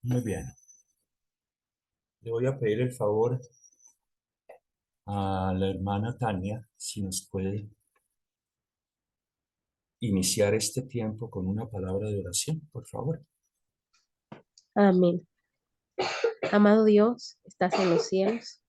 Muy bien. Le voy a pedir el favor a la hermana Tania si nos puede iniciar este tiempo con una palabra de oración, por favor. Amén. Amado Dios, estás en los cielos.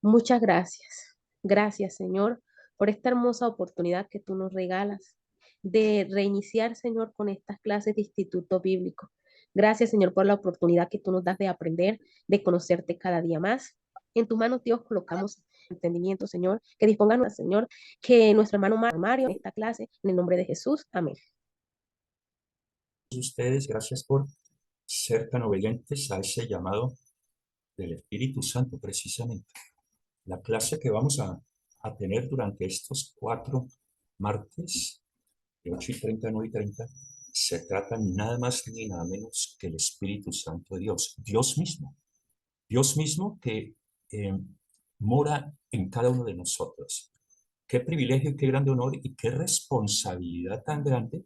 Muchas gracias. Gracias, Señor, por esta hermosa oportunidad que tú nos regalas de reiniciar, Señor, con estas clases de instituto bíblico. Gracias, Señor, por la oportunidad que tú nos das de aprender, de conocerte cada día más. En tus manos, Dios, colocamos entendimiento, Señor, que dispongan, Señor, que nuestro hermano Mario en esta clase, en el nombre de Jesús. Amén. Ustedes, gracias por ser tan obedientes a ese llamado del Espíritu Santo, precisamente. La clase que vamos a tener durante estos 4 martes, de 8:30 a 9:30, se trata ni nada más ni nada menos que el Espíritu Santo de Dios, Dios mismo que mora en cada uno de nosotros. Qué privilegio y qué grande honor y qué responsabilidad tan grande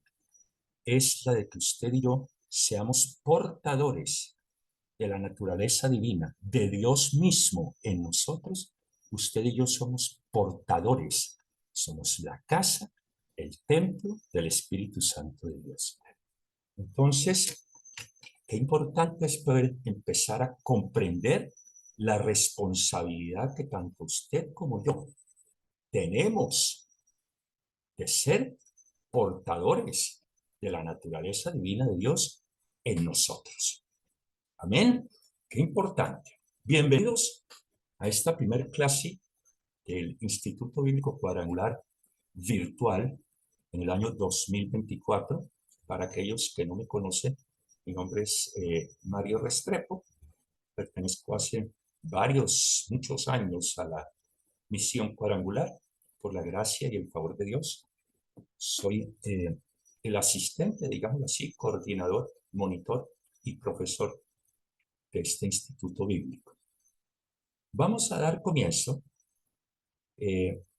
es la de que usted y yo seamos portadores de la naturaleza divina, de Dios mismo en nosotros. Usted y yo somos portadores, somos la casa, el templo del Espíritu Santo de Dios. Entonces, qué importante es poder empezar a comprender la responsabilidad que tanto usted como yo tenemos de ser portadores de la naturaleza divina de Dios en nosotros. Amén. Qué importante. Bienvenidos a esta primera clase del Instituto Bíblico Cuadrangular virtual en el año 2024. Para aquellos que no me conocen, mi nombre es Mario Restrepo. Pertenezco hace muchos años a la misión cuadrangular por la gracia y el favor de Dios. Soy el asistente, digamos así, coordinador, monitor y profesor de este instituto bíblico. Vamos a dar comienzo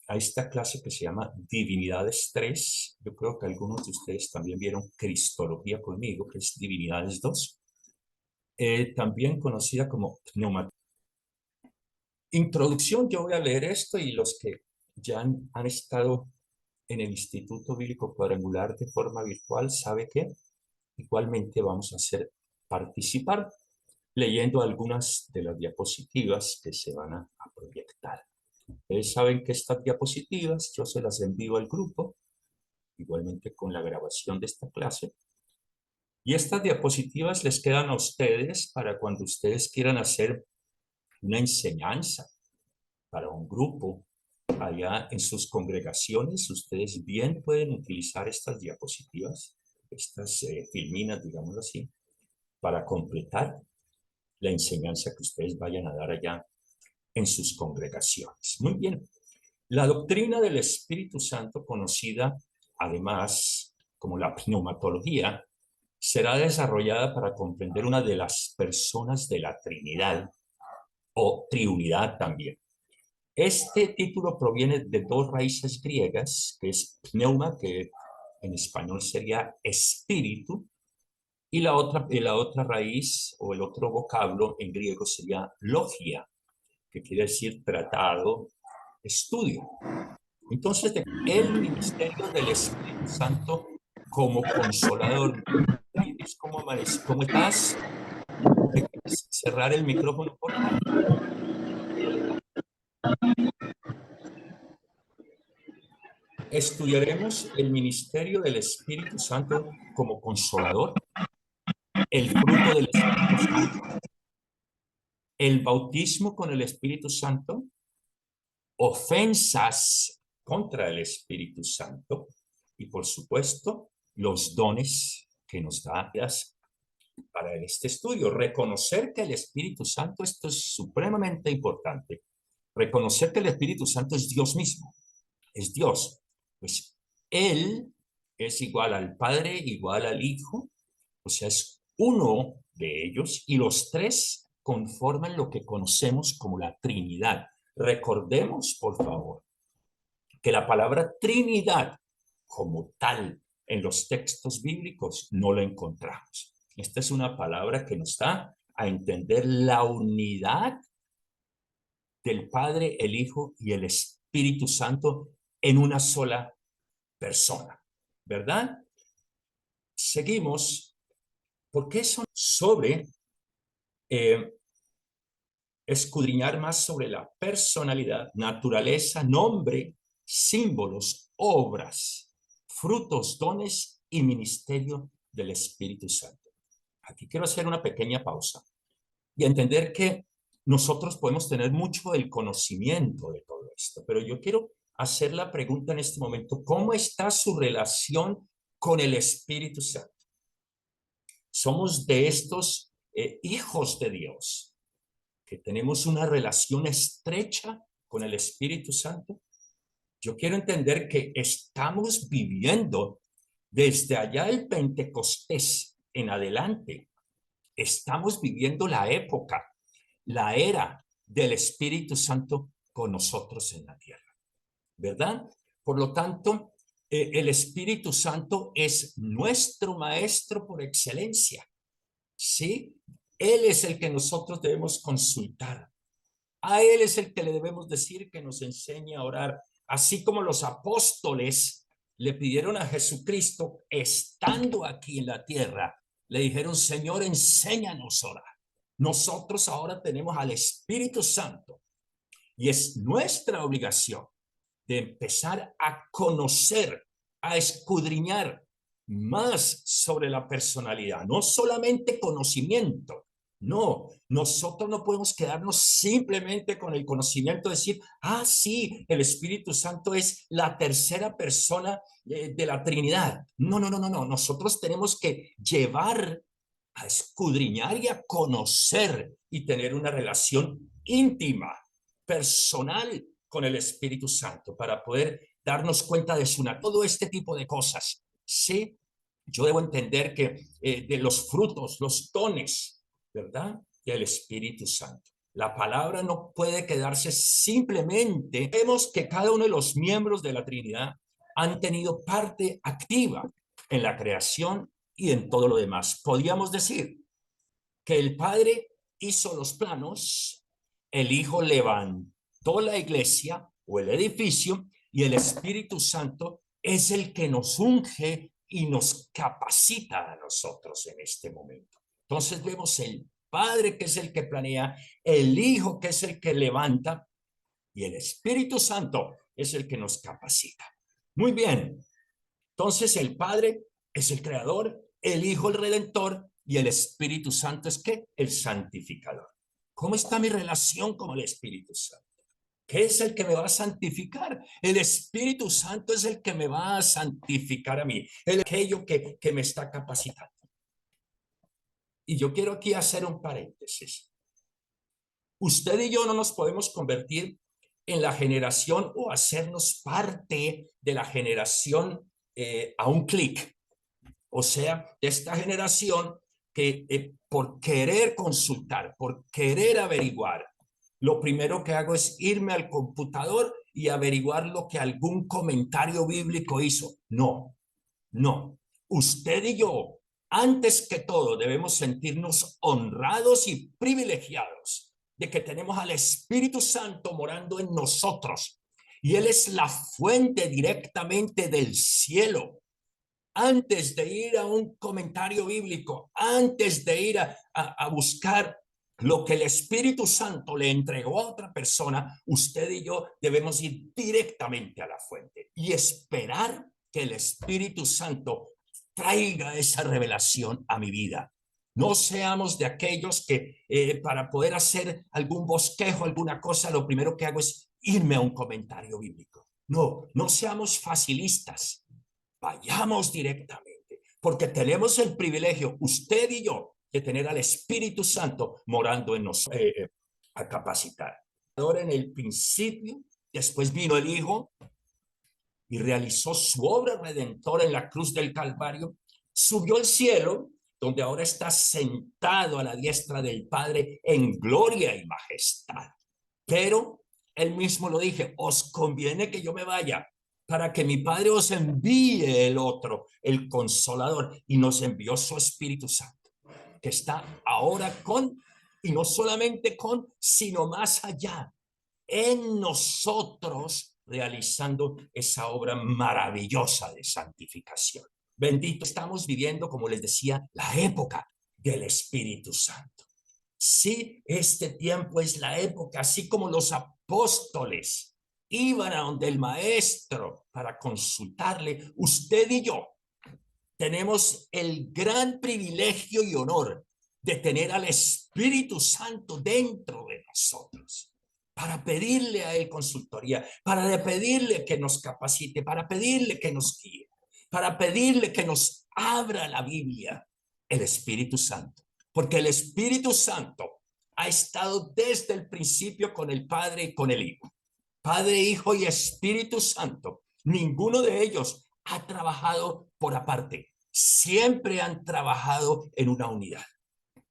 a esta clase que se llama Divinidades 3. Yo creo que algunos de ustedes también vieron Cristología conmigo, que es Divinidades 2, también conocida como Pneumatología. Introducción, yo voy a leer esto y los que ya han estado en el Instituto Bíblico Cuadrangular de forma virtual saben que igualmente vamos a hacer participar leyendo algunas de las diapositivas que se van a proyectar. Ustedes saben que estas diapositivas yo se las envío al grupo, igualmente con la grabación de esta clase. Y estas diapositivas les quedan a ustedes para cuando ustedes quieran hacer una enseñanza para un grupo allá en sus congregaciones. Ustedes bien pueden utilizar estas diapositivas, estas filminas, digámoslo así, para completar la enseñanza que ustedes vayan a dar allá en sus congregaciones. Muy bien. La doctrina del Espíritu Santo, conocida además como la pneumatología, será desarrollada para comprender una de las personas de la Trinidad o Triunidad también. Este título proviene de 2 raíces griegas, que es pneuma, que en español sería espíritu, y la otra raíz o el otro vocablo en griego sería logia, que quiere decir tratado, estudio. Entonces, el ministerio del Espíritu Santo como consolador. ¿Cómo estás? ¿Me quieres cerrar el micrófono, por favor? Estudiaremos el ministerio del Espíritu Santo como consolador, el fruto del Espíritu Santo, el bautismo con el Espíritu Santo, ofensas contra el Espíritu Santo y, por supuesto, los dones que nos da para este estudio. Reconocer que el Espíritu Santo, esto es supremamente importante, reconocer que el Espíritu Santo es Dios mismo, es Dios. Pues Él es igual al Padre, igual al Hijo, o sea, es uno de ellos y los 3 conforman lo que conocemos como la Trinidad. Recordemos, por favor, que la palabra Trinidad como tal en los textos bíblicos no la encontramos. Esta es una palabra que nos da a entender la unidad del Padre, el Hijo y el Espíritu Santo en una sola persona, ¿verdad? Seguimos, porque son sobre escudriñar más sobre la personalidad, naturaleza, nombre, símbolos, obras, frutos, dones y ministerio del Espíritu Santo. Aquí quiero hacer una pequeña pausa y entender que nosotros podemos tener mucho del conocimiento de todo esto, pero yo quiero hacer la pregunta en este momento: ¿cómo está su relación con el Espíritu Santo? Somos de estos hijos de Dios, que tenemos una relación estrecha con el Espíritu Santo. Yo quiero entender que estamos viviendo desde allá el Pentecostés en adelante. Estamos viviendo la época, la era del Espíritu Santo con nosotros en la tierra, ¿verdad? Por lo tanto, el Espíritu Santo es nuestro maestro por excelencia, ¿sí? Él es el que nosotros debemos consultar. A Él es el que le debemos decir que nos enseñe a orar, así como los apóstoles le pidieron a Jesucristo, estando aquí en la tierra, le dijeron: Señor, enséñanos a orar. Nosotros ahora tenemos al Espíritu Santo y es nuestra obligación de empezar a conocer, a escudriñar más sobre la personalidad, no solamente conocimiento. No, nosotros no podemos quedarnos simplemente con el conocimiento, de decir: ah, sí, el Espíritu Santo es la tercera persona de la Trinidad. No, no, no, no, no. Nosotros tenemos que llevar a escudriñar y a conocer y tener una relación íntima, personal con el Espíritu Santo para poder darnos cuenta de su naturaleza. Todo este tipo de cosas. Sí, yo debo entender que de los frutos, los dones, ¿verdad? Del Espíritu Santo. La palabra no puede quedarse simplemente. Vemos que cada uno de los miembros de la Trinidad han tenido parte activa en la creación y en todo lo demás. Podríamos decir que el Padre hizo los planos, el Hijo levantó la iglesia o el edificio, y el Espíritu Santo es el que nos unge y nos capacita a nosotros en este momento. Entonces vemos el Padre, que es el que planea, el Hijo, que es el que levanta, y el Espíritu Santo es el que nos capacita. Muy bien. Entonces el Padre es el creador, el Hijo el redentor y el Espíritu Santo es ¿qué? El santificador. ¿Cómo está mi relación con el Espíritu Santo? ¿Qué es el que me va a santificar? El Espíritu Santo es el que me va a santificar a mí, aquello que me está capacitando. Y yo quiero aquí hacer un paréntesis. Usted y yo no nos podemos convertir en la generación o hacernos parte de la generación a un clic. O sea, de esta generación que por querer consultar, por querer averiguar, lo primero que hago es irme al computador y averiguar lo que algún comentario bíblico hizo. No, no. Usted y yo, antes que todo, debemos sentirnos honrados y privilegiados de que tenemos al Espíritu Santo morando en nosotros. Y Él es la fuente directamente del cielo. Antes de ir a un comentario bíblico, antes de ir a buscar lo que el Espíritu Santo le entregó a otra persona, usted y yo debemos ir directamente a la fuente y esperar que el Espíritu Santo traiga esa revelación a mi vida. No seamos de aquellos que para poder hacer algún bosquejo, alguna cosa, lo primero que hago es irme a un comentario bíblico. No, no seamos facilistas. Vayamos directamente, porque tenemos el privilegio, usted y yo, de tener al Espíritu Santo morando en nosotros, a capacitar. Ahora en el principio, después vino el Hijo y realizó su obra redentora en la cruz del Calvario, subió al cielo, donde ahora está sentado a la diestra del Padre en gloria y majestad. Pero él mismo lo dije: os conviene que yo me vaya, para que mi Padre os envíe el otro, el Consolador, y nos envió su Espíritu Santo, que está ahora con y no solamente con, sino más allá, en nosotros, realizando esa obra maravillosa de santificación. Bendito, estamos viviendo, como les decía, la época del Espíritu Santo. Sí, este tiempo es la época, así como los apóstoles iban a donde el maestro para consultarle, usted y yo tenemos el gran privilegio y honor de tener al Espíritu Santo dentro de nosotros para pedirle a él consultoría, para pedirle que nos capacite, para pedirle que nos guíe, para pedirle que nos abra la Biblia, el Espíritu Santo, porque el Espíritu Santo ha estado desde el principio con el Padre y con el Hijo. Padre, Hijo y Espíritu Santo, ninguno de ellos ha trabajado por aparte, siempre han trabajado en una unidad.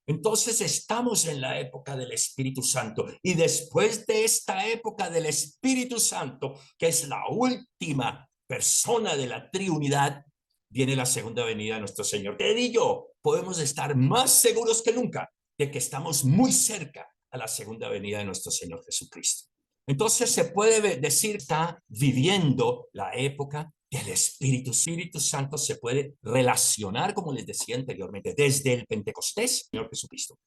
Entonces estamos en la época del Espíritu Santo y después de esta época del Espíritu Santo, que es la última persona de la Trinidad, viene la segunda venida de nuestro Señor. Usted y yo podemos estar más seguros que nunca de que estamos muy cerca a la segunda venida de nuestro Señor Jesucristo. Entonces se puede decir que está viviendo la época del Espíritu. Espíritu Santo se puede relacionar, como les decía anteriormente, desde el Pentecostés, Señor Jesucristo.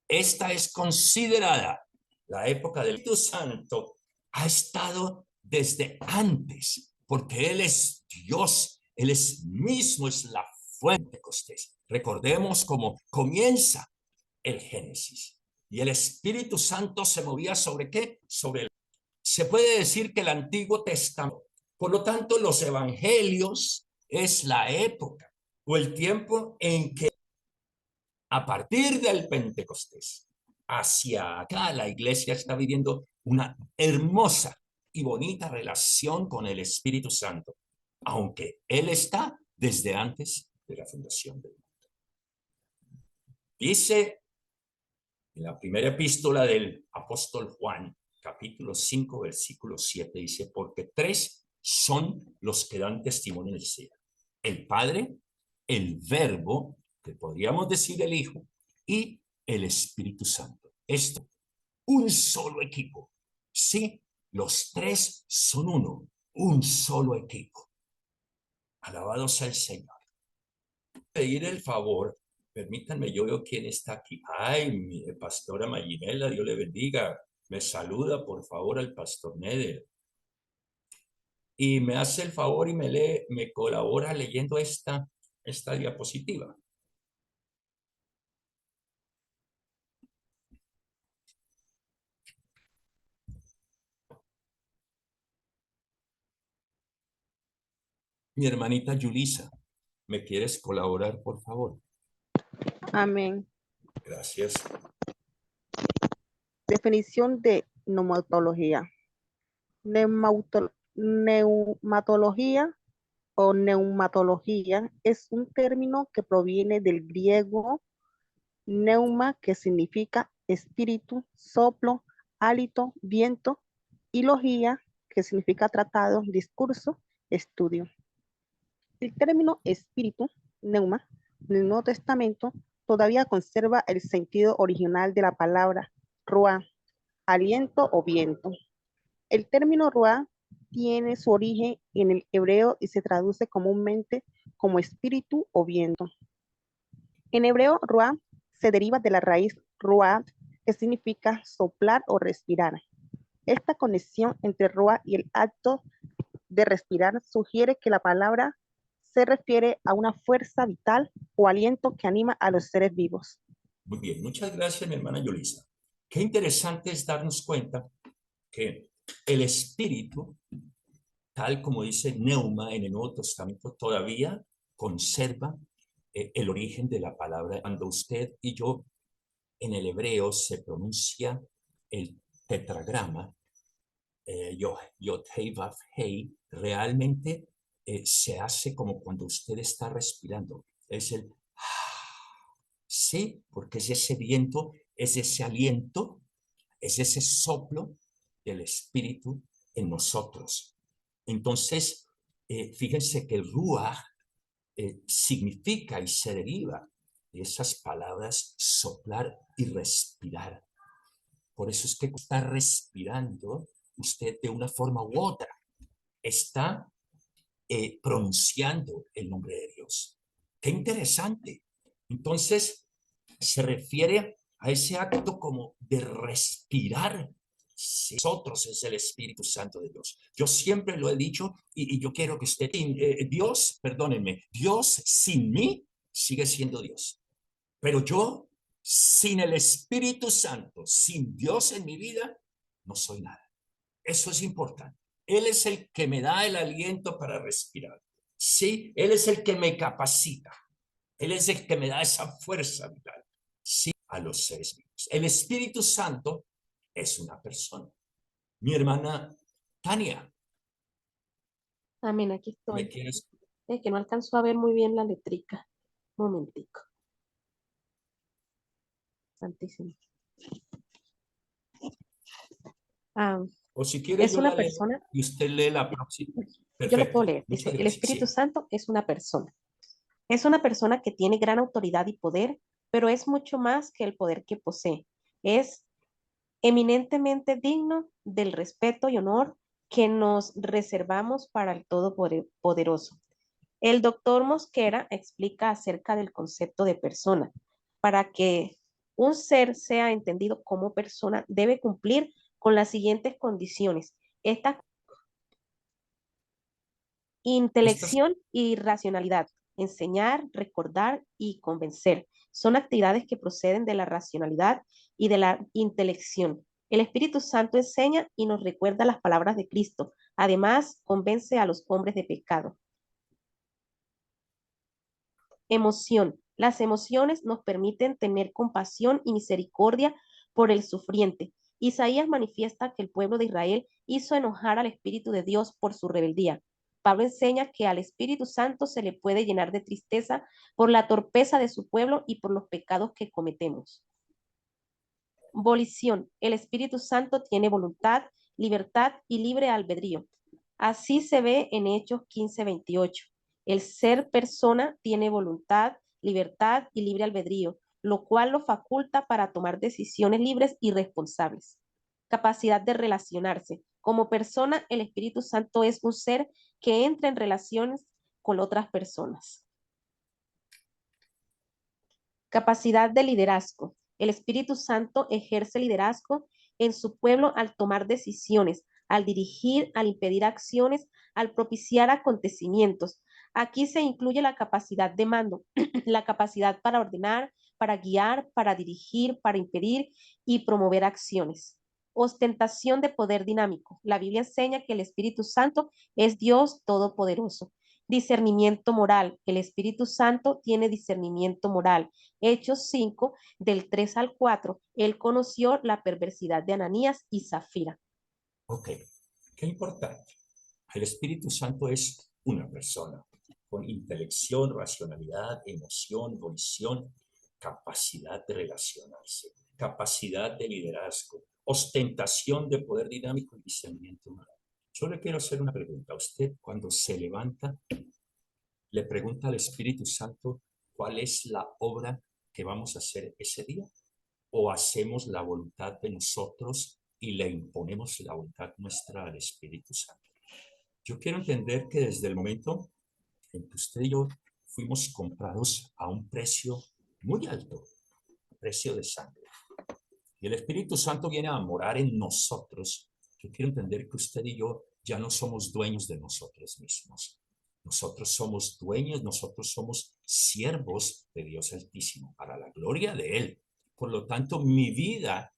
Esta es considerada la época del Espíritu Santo, ha estado desde antes, porque Él es Dios, Él es mismo, es la fuente de Pentecostés. Recordemos cómo comienza el Génesis. Y el Espíritu Santo se movía sobre ¿qué? Sobre el... Se puede decir que el Antiguo Testamento, por lo tanto, los evangelios es la época o el tiempo en que a partir del Pentecostés hacia acá la iglesia está viviendo una hermosa y bonita relación con el Espíritu Santo, aunque Él está desde antes de la fundación del mundo. Dice en la primera epístola del apóstol Juan, capítulo 5, versículo 7, dice, porque tres son los que dan testimonio del cielo: el Padre, el Verbo, que podríamos decir el Hijo, y el Espíritu Santo. Esto, un solo equipo. Sí, los tres son uno, un solo equipo. Alabado sea el Señor. Pedir el favor, permítanme, yo veo quién está aquí. Ay, mi pastora Mayinela, Dios le bendiga. Me saluda, por favor, al pastor Neder. Y me hace el favor y me lee, me colabora leyendo esta diapositiva. Mi hermanita Yulisa, ¿me quieres colaborar, por favor? Amén. Gracias. Definición de neumatología. Neumatología o neumatología es un término que proviene del griego neuma, que significa espíritu, soplo, hálito, viento, y logía, que significa tratado, discurso, estudio. El término espíritu, neuma, en el Nuevo Testamento todavía conserva el sentido original de la palabra ruah, aliento o viento. El término ruah tiene su origen en el hebreo y se traduce comúnmente como espíritu o viento. En hebreo, ruah se deriva de la raíz ruah, que significa soplar o respirar. Esta conexión entre ruah y el acto de respirar sugiere que la palabra se refiere a una fuerza vital o aliento que anima a los seres vivos. Muy bien, muchas gracias, mi hermana Yulisa. Qué interesante es darnos cuenta que el espíritu, tal como dice Neuma en el Nuevo Testamento, todavía conserva el origen de la palabra. Cuando usted y yo en el hebreo se pronuncia el tetragrama, Yod Hei Vav Hei, realmente se hace como cuando usted está respirando. Es el sí, porque es ese viento, es ese aliento, es ese soplo del Espíritu en nosotros. Entonces, fíjense que el Ruach significa y se deriva de esas palabras soplar y respirar. Por eso es que está respirando usted de una forma u otra. Está pronunciando el nombre de Dios. ¡Qué interesante! Entonces, se refiere a ese acto como de respirar. Nosotros es el Espíritu Santo de Dios. Yo siempre lo he dicho y yo quiero que usted, Dios, perdónenme, Dios sin mí sigue siendo Dios. Pero yo, sin el Espíritu Santo, sin Dios en mi vida, no soy nada. Eso es importante. Él es el que me da el aliento para respirar. Sí, Él es el que me capacita. Él es el que me da esa fuerza vital. Sí, a los seres vivos. El Espíritu Santo es una persona. Mi hermana Tania, Amén, aquí ¿me estoy. quieres? Es que no alcanzó a ver muy bien la letrica. Un momentico. Santísimo. Ah, O si quiere es yo una la leo persona, y usted lee la próxima. yo lo puedo Perfecto. leer. Muchas Dice, el gracias. Espíritu Sí. Santo es una persona. Es una persona que tiene gran autoridad y poder, pero es mucho más que el poder que posee. Es eminentemente digno del respeto y honor que nos reservamos para el Todopoderoso. El doctor Mosquera explica acerca del concepto de persona. Para que un ser sea entendido como persona, debe cumplir con las siguientes condiciones. Esta Estas, intelección y racionalidad, enseñar, recordar y convencer. Son actividades que proceden de la racionalidad y de la intelección. El Espíritu Santo enseña y nos recuerda las palabras de Cristo. Además, convence a los hombres de pecado. Emoción. Las emociones nos permiten tener compasión y misericordia por el sufriente. Isaías manifiesta que el pueblo de Israel hizo enojar al Espíritu de Dios por su rebeldía. Pablo enseña que al Espíritu Santo se le puede llenar de tristeza por la torpeza de su pueblo y por los pecados que cometemos. Volición. El Espíritu Santo tiene voluntad, libertad y libre albedrío. Así se ve en Hechos 15:28. El ser persona tiene voluntad, libertad y libre albedrío, lo cual lo faculta para tomar decisiones libres y responsables. Capacidad de relacionarse. Como persona, el Espíritu Santo es un ser que entra en relaciones con otras personas. Capacidad de liderazgo. El Espíritu Santo ejerce liderazgo en su pueblo al tomar decisiones, al dirigir, al impedir acciones, al propiciar acontecimientos. Aquí se incluye la capacidad de mando, la capacidad para ordenar, para guiar, para dirigir, para impedir y promover acciones. Ostentación de poder dinámico. La Biblia enseña que el Espíritu Santo es Dios todopoderoso. Discernimiento moral. El Espíritu Santo tiene discernimiento moral. Hechos 5, del 3 al 4, él conoció la perversidad de Ananías y Zafira. ok, qué importante. El Espíritu Santo es una persona con intelección, racionalidad, emoción, volición, capacidad de relacionarse, capacidad de liderazgo, ostentación de poder dinámico y discernimiento moral. Yo le quiero hacer una pregunta. Usted cuando se levanta, le pregunta al Espíritu Santo cuál es la obra que vamos a hacer ese día, o hacemos la voluntad de nosotros y le imponemos la voluntad nuestra al Espíritu Santo. Yo quiero entender que desde el momento en que usted y yo fuimos comprados a un precio muy alto, precio de sangre, y el Espíritu Santo viene a morar en nosotros, yo quiero entender que usted y yo ya no somos dueños de nosotros mismos. Nosotros somos dueños, nosotros somos siervos de Dios Altísimo, para la gloria de Él. Por lo tanto, mi vida,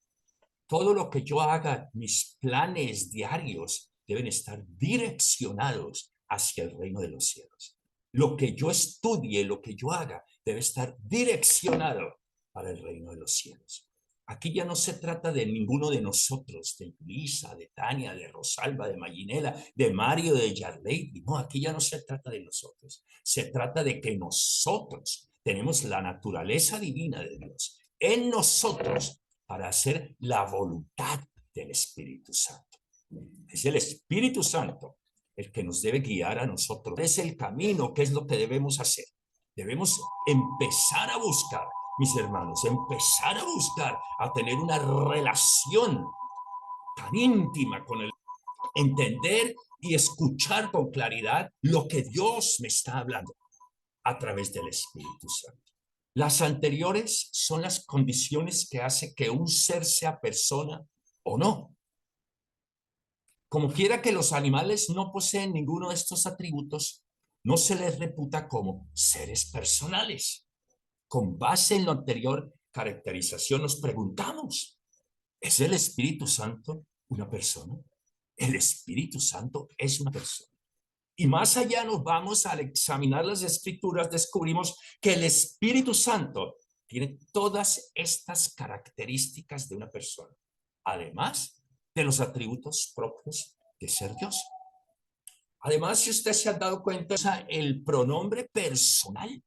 todo lo que yo haga, mis planes diarios deben estar direccionados hacia el reino de los cielos. Lo que yo estudie, lo que yo haga, debe estar direccionado para el reino de los cielos. Aquí ya no se trata de ninguno de nosotros, de Luisa, de Tania, de Rosalba, de Mayinela, de Mario, de Yarley. No, aquí ya no se trata de nosotros. Se trata de que nosotros tenemos la naturaleza divina de Dios en nosotros para hacer la voluntad del Espíritu Santo. Es el Espíritu Santo el que nos debe guiar a nosotros. Es el camino, qué es lo que debemos hacer. Debemos empezar a buscar, mis hermanos, empezar a buscar, a tener una relación tan íntima con el entender y escuchar con claridad lo que Dios me está hablando a través del Espíritu Santo. Las anteriores son las condiciones que hace que un ser sea persona o no. Como quiera que los animales no poseen ninguno de estos atributos, no se les reputa como seres personales. Con base en la anterior caracterización nos preguntamos, ¿es el Espíritu Santo una persona? El Espíritu Santo es una persona. Y más allá nos vamos al examinar las Escrituras, descubrimos que el Espíritu Santo tiene todas estas características de una persona, además de los atributos propios de ser Dios. Además, si usted se ha dado cuenta, el pronombre personal,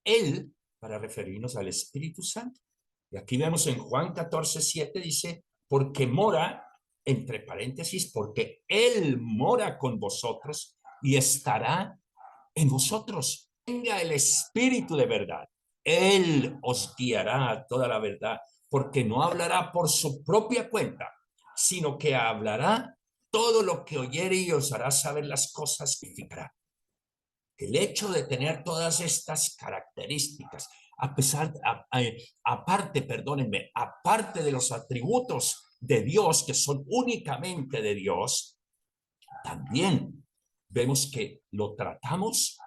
él, para referirnos al Espíritu Santo. Y aquí vemos en Juan 14:7 dice, porque mora, entre paréntesis, porque él mora con vosotros y estará en vosotros. Venga el Espíritu de verdad. Él os guiará a toda la verdad, porque no hablará por su propia cuenta, sino que hablará todo lo que oyere y os hará saber las cosas que significará. El hecho de tener todas estas características, aparte de los atributos de Dios que son únicamente de Dios, también vemos que lo tratamos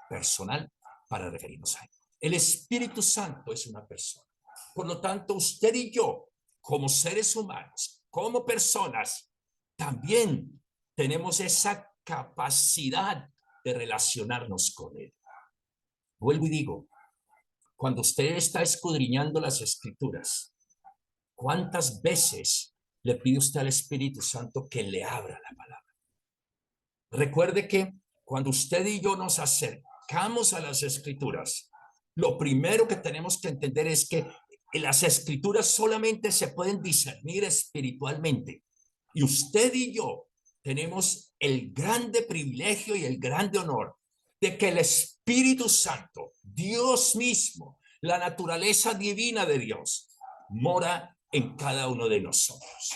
personal para referirnos a él. El Espíritu Santo es una persona. Por lo tanto, usted y yo, como seres humanos, como personas, también tenemos esa capacidad de relacionarnos con él. Vuelvo y digo, cuando usted está escudriñando las Escrituras, ¿cuántas veces le pide usted al Espíritu Santo que le abra la palabra? Recuerde que cuando usted y yo nos acercamos a las Escrituras, lo primero que tenemos que entender es que las Escrituras solamente se pueden discernir espiritualmente. Y usted y yo tenemos el grande privilegio y el grande honor de que el Espíritu Santo, Dios mismo, la naturaleza divina de Dios, mora en cada uno de nosotros.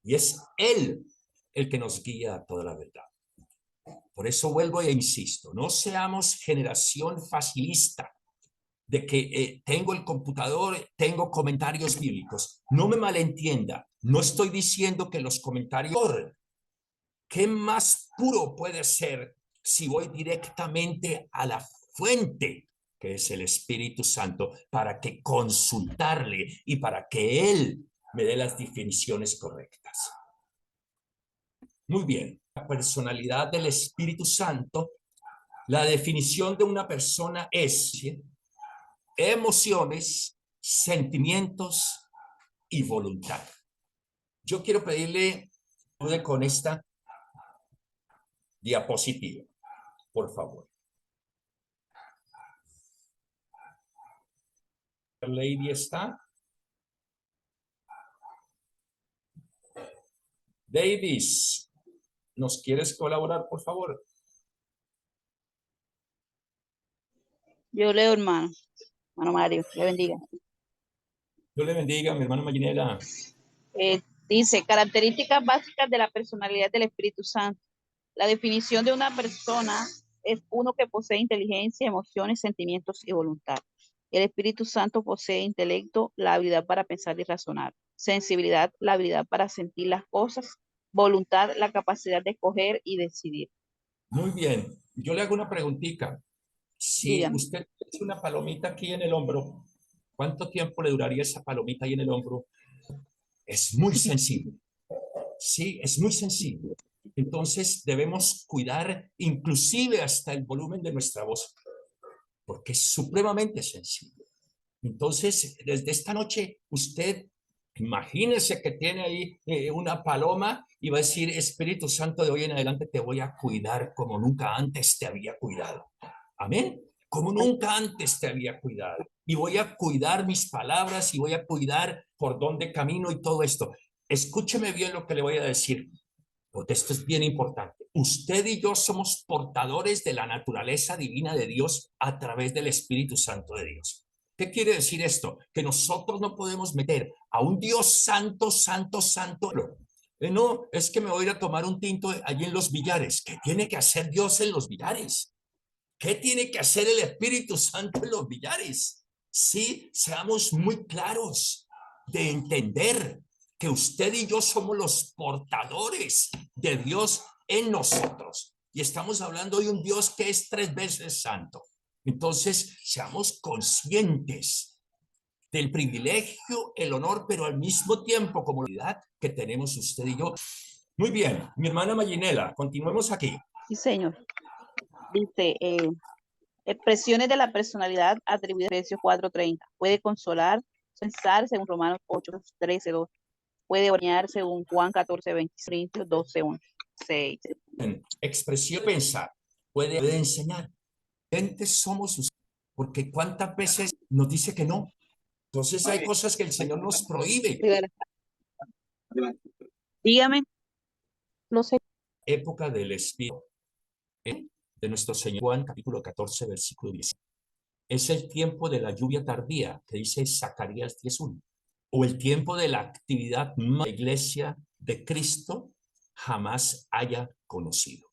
Y es Él el que nos guía a toda la verdad. Por eso vuelvo e insisto, no seamos generación facilista de que tengo el computador, tengo comentarios bíblicos. No me malentienda, no estoy diciendo que los comentarios... ¿Qué más puro puede ser si voy directamente a la fuente, que es el Espíritu Santo, para que consultarle y para que Él me dé las definiciones correctas? Muy bien, la personalidad del Espíritu Santo, la definición de una persona es emociones, sentimientos y voluntad. Yo quiero pedirle ayuda con esta diapositiva, por favor. Lady está. Davis, ¿nos quieres colaborar, por favor? Yo leo, hermano. Hermano Mario, le bendiga. Dios le bendiga, mi hermano Maginela. Dice, características básicas de la personalidad del Espíritu Santo. La definición de una persona es uno que posee inteligencia, emociones, sentimientos y voluntad. El Espíritu Santo posee intelecto, la habilidad para pensar y razonar. Sensibilidad, la habilidad para sentir las cosas. Voluntad, la capacidad de escoger y decidir. Muy bien. Yo le hago una preguntita. Si Dígame. usted tiene una palomita aquí en el hombro, ¿cuánto tiempo le duraría esa palomita ahí en el hombro? Es muy sensible. Sí, es muy sensible. Entonces debemos cuidar inclusive hasta el volumen de nuestra voz, porque es supremamente sensible. Entonces, desde esta noche, usted imagínese que tiene ahí una paloma y va a decir, Espíritu Santo, de hoy en adelante te voy a cuidar como nunca antes te había cuidado. Amén. Como nunca antes te había cuidado. Y voy a cuidar mis palabras y voy a cuidar por dónde camino y todo esto. Escúcheme bien lo que le voy a decir. porque esto es bien importante. Usted y yo somos portadores de la naturaleza divina de Dios a través del Espíritu Santo de Dios. ¿Qué quiere decir esto? Que nosotros no podemos meter a un Dios santo, santo, santo. No, es que me voy a ir a tomar un tinto allí en los billares. ¿Qué tiene que hacer Dios en los billares? ¿Qué tiene que hacer el Espíritu Santo en los billares? Sí, seamos muy claros de entender que usted y yo somos los portadores de Dios en nosotros. Y estamos hablando de un Dios que es 3 veces santo. Entonces, seamos conscientes del privilegio, el honor, pero al mismo tiempo como la unidad que tenemos usted y yo. Muy bien, mi hermana Mayinela, continuemos aquí. Sí, señor. Dice, expresiones de la personalidad atribuidas a Efesios 4:30. Puede consolar, pensar según Romanos 8:13-2. Puede bañar según Juan 14:20, Corintios 12:6. Expresión pensar, puede enseñar. Creyentes somos ustedes, porque cuántas veces nos dice que no. Entonces hay cosas que el Señor nos prohíbe. Dígame. No sé. Época del Espíritu de nuestro Señor Juan, capítulo 14, versículo 10. Es el tiempo de la lluvia tardía, que dice Zacarías 10:1. O el tiempo de la actividad más la iglesia de Cristo jamás haya conocido.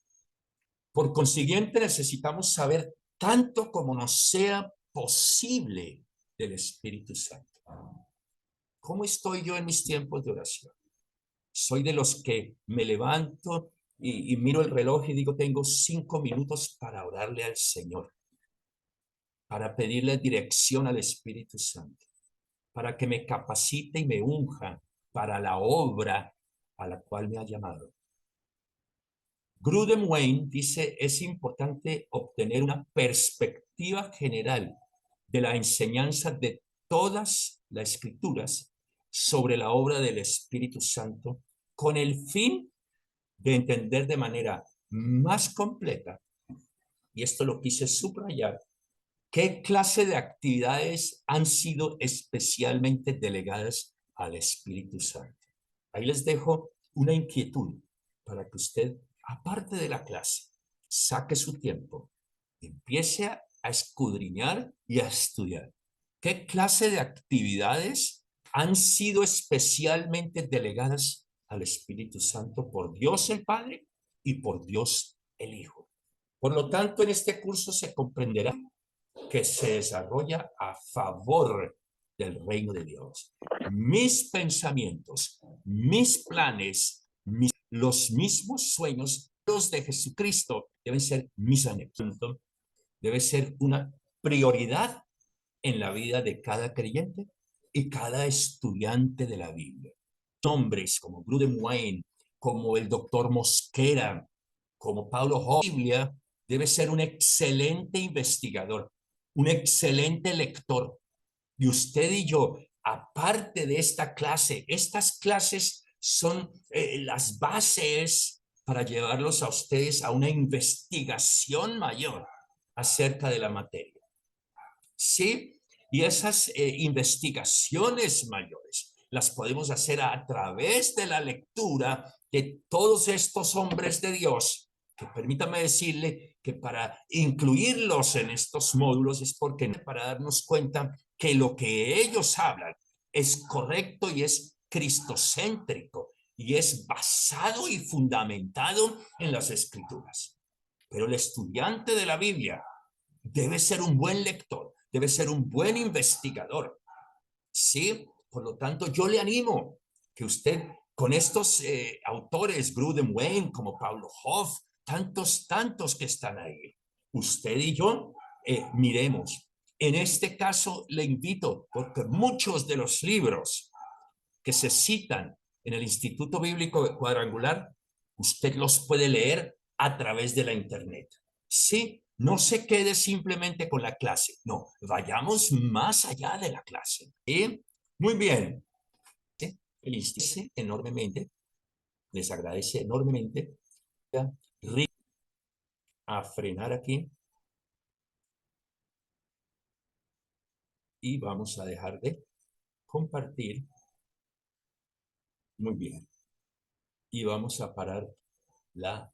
Por consiguiente, necesitamos saber tanto como nos sea posible del Espíritu Santo. ¿Cómo estoy yo en mis tiempos de oración? Soy de los que me levanto y miro el reloj y digo, tengo 5 minutos para orarle al Señor, para pedirle dirección al Espíritu Santo, para que me capacite y me unja para la obra a la cual me ha llamado. Grudem Wayne dice, es importante obtener una perspectiva general de la enseñanza de todas las escrituras sobre la obra del Espíritu Santo con el fin de entender de manera más completa, y esto lo quise subrayar, qué clase de actividades han sido especialmente delegadas al Espíritu Santo. Ahí les dejo una inquietud para que usted, aparte de la clase, saque su tiempo, empiece a escudriñar y a estudiar. ¿Qué clase de actividades han sido especialmente delegadas al Espíritu Santo por Dios el Padre y por Dios el Hijo? Por lo tanto, en este curso se comprenderá que se desarrolla a favor del reino de Dios. Mis pensamientos, mis planes, los mismos sueños, los de Jesucristo deben ser mis anhelos. Debe ser una prioridad en la vida de cada creyente y cada estudiante de la Biblia. Hombres como Grudem Wayne, como el doctor Mosquera, como Paulo Hoff, la Biblia debe ser un excelente investigador, un excelente lector. Y usted y yo, aparte de esta clase, estas clases son las bases para llevarlos a ustedes a una investigación mayor acerca de la materia. ¿Sí? Y esas investigaciones mayores las podemos hacer a través de la lectura de todos estos hombres de Dios, que permítame decirle que para incluirlos en estos módulos es porque para darnos cuenta que lo que ellos hablan es correcto y es cristocéntrico y es basado y fundamentado en las Escrituras. Pero el estudiante de la Biblia debe ser un buen lector, debe ser un buen investigador. Sí, por lo tanto, yo le animo que usted con estos autores, Grudem Wayne, como Paulo Hoff, tantos que están ahí, usted y yo miremos. En este caso, le invito, porque muchos de los libros que se citan en el Instituto Bíblico Cuadrangular, usted los puede leer a través de la internet. Sí, no se quede simplemente con la clase, no, vayamos más allá de la clase. ¿Sí? Muy bien. Felicite enormemente, les agradece enormemente. A frenar aquí. Y vamos a dejar de compartir. Muy bien. Y vamos a parar la